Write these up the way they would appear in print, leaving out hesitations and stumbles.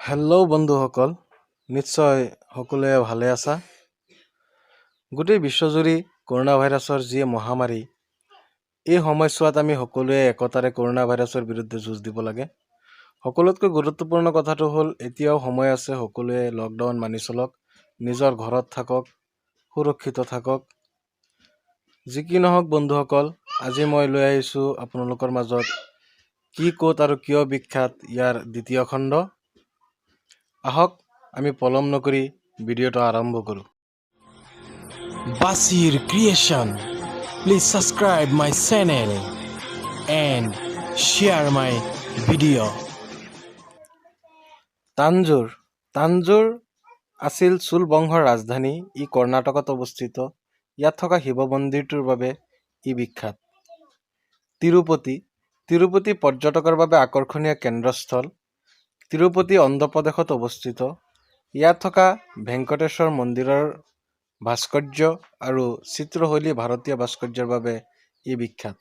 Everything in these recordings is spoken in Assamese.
হেল্ল' বন্ধুসকল, নিশ্চয় সকলোৱে ভালে আছা। গোটেই বিশ্বজুৰি কৰোণা ভাইৰাছৰ যি মহামাৰী, এই সময়ছোৱাত আমি সকলোৱে একতাৰে কৰোণা ভাইৰাছৰ বিৰুদ্ধে যুঁজ দিব লাগে। সকলোতকৈ গুৰুত্বপূৰ্ণ কথাটো হ'ল এতিয়াও সময় আছে, সকলোৱে লকডাউন মানি চলক, নিজৰ ঘৰত থাকক, সুৰক্ষিত থাকক। যি কি নহওক বন্ধুসকল, আজি মই লৈ আহিছোঁ আপোনালোকৰ মাজত কি ক'ত আৰু কিয় বিখ্যাত ইয়াৰ দ্বিতীয় খণ্ড। আহক আমি পলম নকৰি ভিডিঅ'টো আৰম্ভ কৰোঁ। Basir Creation. Please subscribe my channel and share my video. Tanjore আছিল চোল বংশৰ ৰাজধানী। ই কৰ্ণাটকত অৱস্থিত। ইয়াত থকা শিৱ মন্দিৰটোৰ বাবে ই বিখ্যাত। তিৰুপতি পৰ্যটকৰ বাবে আকৰ্ষণীয় কেন্দ্ৰস্থল। তিৰুপতি অন্ধ্ৰপ্ৰদেশত অৱস্থিত। ইয়াত থকা ভেংকটেশ্বৰ মন্দিৰৰ ভাস্কৰ্য আৰু চিত্ৰশৈলী ভাৰতীয় ভাস্কৰ্যৰ বাবে ই বিখ্যাত।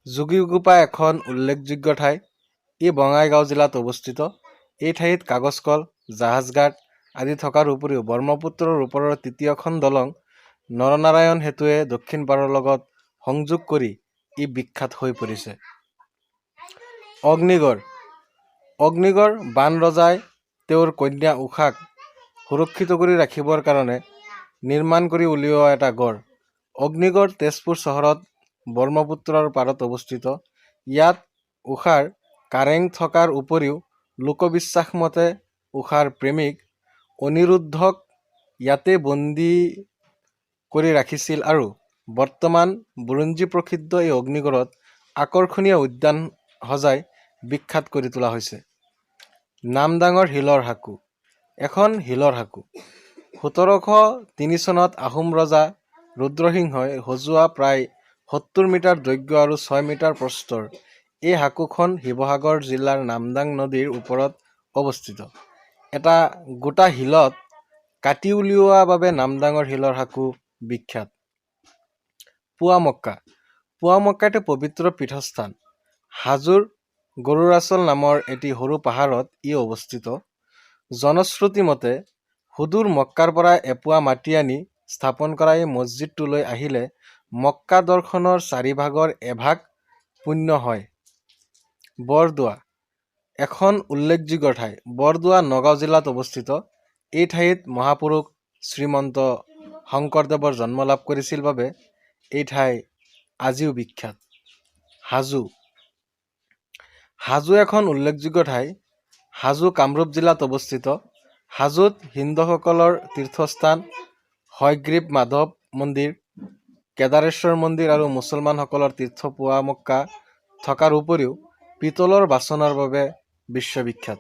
যোগীঘোপা এখন উল্লেখযোগ্য ঠাই। ই বঙাইগাঁও জিলাত অৱস্থিত। এই ঠাইত কাগজ কল, জাহাজ ঘাট আদি থকাৰ উপৰিও ব্ৰহ্মপুত্ৰৰ ওপৰৰ তৃতীয়খন দলং নৰনাৰায়ণ সেতুৱে দক্ষিণ পাৰৰ লগত সংযোগ কৰি ই বিখ্যাত হৈ পৰিছে। অগ্নিগড় বান ৰজাই তেওঁৰ কন্যা ঊষাক সুৰক্ষিত কৰি ৰাখিবৰ কাৰণে নিৰ্মাণ কৰি উলিওৱা এটা গড়। অগ্নিগড় তেজপুৰ চহৰত ব্ৰহ্মপুত্ৰৰ পাৰত অৱস্থিত। ইয়াত ঊষাৰ কাৰেং থকাৰ উপৰিও লোকবিশ্বাস মতে ঊষাৰ প্ৰেমিক অনিৰুদ্ধক ইয়াতে বন্দী কৰি ৰাখিছিল আৰু বৰ্তমান বুৰঞ্জী প্ৰসিদ্ধ এই অগ্নিগড়ত আকৰ্ষণীয় উদ্যান সজাই বিখ্যাত কৰি তোলা হৈছে। নামদাঙৰ শিলৰ সাঁকো এখন শিলৰ সাঁকো ১৭০৩ চনত আহোম ৰজা ৰুদ্ৰসিংহই সজোৱা প্ৰায় ৭০ মিটাৰ দৈৰ্ঘ্য আৰু ৬ মিটাৰ প্ৰস্থৰ এই সাঁকোখন শিৱসাগৰ জিলাৰ নামদাং নদীৰ ওপৰত অৱস্থিত। এটা গোটা শিলত কাটি উলিওৱা বাবে নামদাঙৰ শিলৰ সাঁকো বিখ্যাত। পুৱামক্কা এটি পবিত্ৰ পীঠস্থান। হাজোৰ গৰুৰাচল নামৰ এটি সৰু পাহাৰত ই অৱস্থিত। জনশ্ৰুতি মতে সুদূৰ মক্কাৰ পৰা এপোৱা মাটি আনি স্থাপন কৰা এই মছজিদটোলৈ আহিলে মক্কা দৰ্শনৰ ৪ভাগৰ এভাগ পুণ্য হয়। বৰদোৱা এখন উল্লেখযোগ্য ঠাই। বৰদোৱা নগাঁও জিলাত অৱস্থিত। এই ঠাইত মহাপুৰুষ শ্ৰীমন্ত শংকৰদেৱৰ জন্ম লাভ কৰিছিল বাবে এই ঠাই আজিও বিখ্যাত। হাজো এখন উল্লেখযোগ্য ঠাই। হাজো কামৰূপ জিলাত অৱস্থিত। হাজোত হিন্দুসকলৰ তীৰ্থস্থান হয়গ্ৰীব মাধৱ মন্দিৰ, কেদাৰেশ্বৰ মন্দিৰ আৰু মুছলমানসকলৰ তীৰ্থ পুৱামক্কা থকাৰ উপৰিও পিতলৰ বাচনৰ বাবে বিশ্ববিখ্যাত।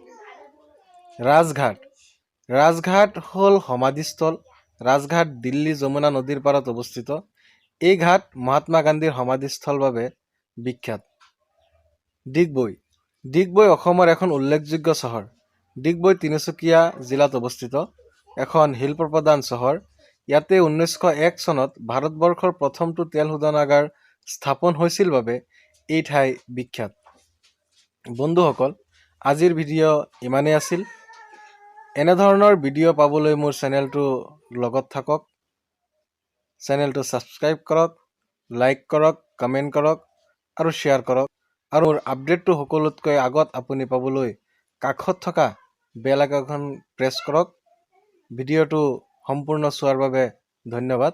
ৰাজঘাট হ'ল সমাধিস্থল। ৰাজঘাট দিল্লী যমুনা নদীৰ পাৰত অৱস্থিত। এই ঘাট মহাত্মা গান্ধীৰ সমাধিস্থল বাবে বিখ্যাত। ডিগবৈ অসমৰ এখন উল্লেখযোগ্য চহৰ। ডিগবৈ তিনিচুকীয়া জিলাত অৱস্থিত এখন শিল্পপ্ৰধান চহৰ। ইয়াতে ১৯০১ চনত ভাৰতবৰ্ষৰ প্ৰথমটো তেল শোধনাগাৰ স্থাপন হৈছিল বাবে এই ঠাই বিখ্যাত। বন্ধুসকল, আজিৰ ভিডিঅ' ইমানেই আছিল। এনেধৰণৰ ভিডিঅ' পাবলৈ মোৰ চেনেলটো লগত থাকক। চেনেলটো ছাবস্ক্ৰাইব কৰক, লাইক কৰক, কমেণ্ট কৰক আৰু শ্বেয়াৰ কৰক। আৰু মোৰ আপডেটটো সকলোতকৈ আগত আপুনি পাবলৈ কাষত থকা বেল আইকনখন প্ৰেছ কৰক। ভিডিঅ'টো সম্পূৰ্ণ চোৱাৰ বাবে ধন্যবাদ।